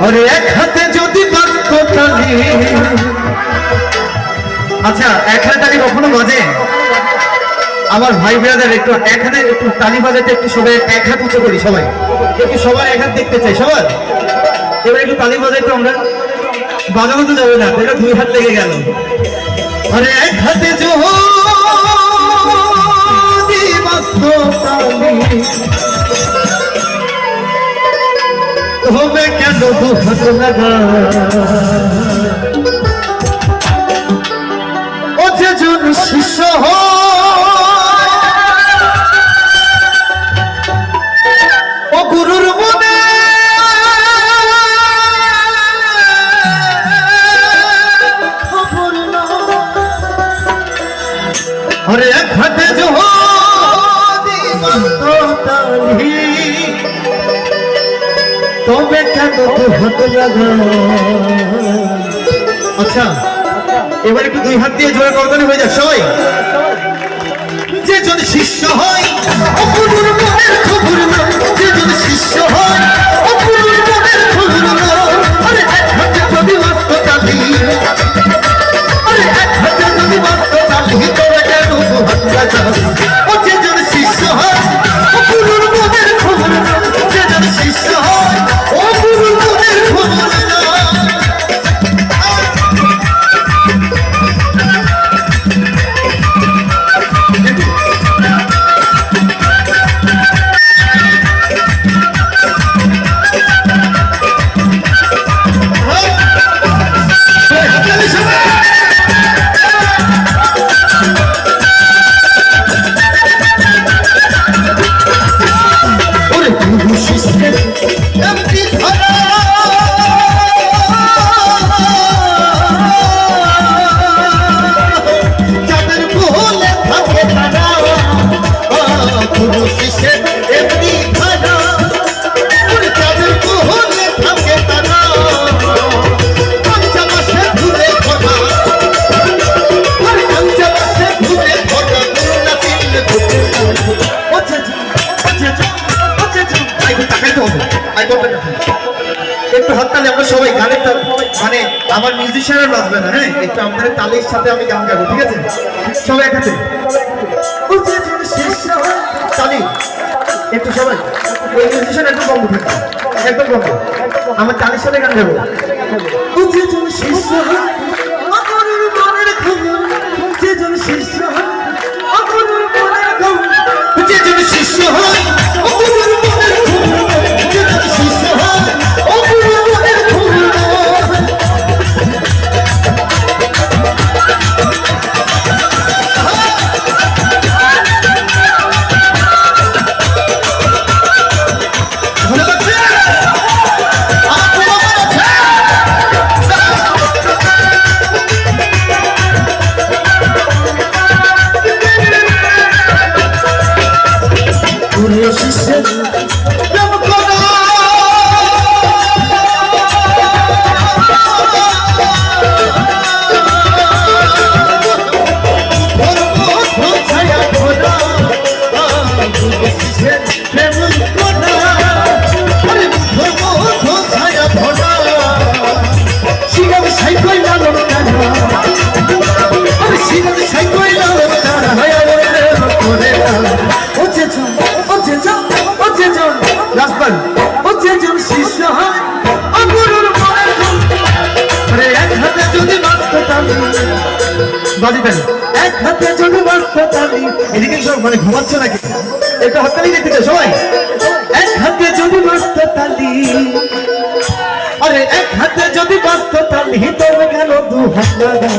আরে এক হাতে যদি বাজত তালি, আচ্ছা এক হাতে তালি কখনো বাজে? আমার ভাই ব্রাদার একটু এক হাতে একটু তালি বাজাতে একটু সবাই এক হাত উঁচু করি, সবাই একটু সবার এক হাত দেখতে চাই সবার। এবার একটু তালি বাজাই তো আমরা, বাজানো তো যাবে না, এটা দুই হাত লেগে গেল। আরে এক হাতে যদি বাজত তালি হবে কেন দু হাত লাগা? ও যেজন শিষ্য ও গুরুর মনে খবর না, আরে এক হাতে যদি বাজত তালি তবে কেন দু হাত লাগা? আচ্ছা এবার একটু দুই হাত দিয়ে জোরে করতালি হয়ে যাক সবাই। যে জন শিষ্য হয় অপুরুর মনের খবর না, যে জন শিষ্য হয় অপুরুর মনের খবর না, আরে এক হাতে যদি বাজত তালি, আরে এক হাতে যদি বাজত তালি তবে কেন দু হাত লাগা? ও যে জন শিষ্য হয় অপুরুর মনের খবর না, যে জন শিষ্য হয় অপুরুর মনের খবর না। একটু হাততালি আমরা সবাই গানের মানে আমার মিউজিশিয়ানরা বাজবে না, হ্যাঁ একটু আপনাদের তালির সাথে আমি গান গাবো, ঠিক আছে? সবাই একসাথে তালি একটু সবাই, ওই মিউজিশিয়ান একদম বন্ধ থাকবে, একদম বন্ধ, আমার তালির সাথে গান গাবো। শিষ্য হয় এক হাতে যদি বাজত তালি, এদিকে সব মানে ঘুমাচ্ছ নাকি? একটু হাততালি দেখতে চাই সবাই। এক হাতে যদি বাজত তালি, আরে এক হাতে যদি বাজত তালি তবে কেন দু হাত লাগা?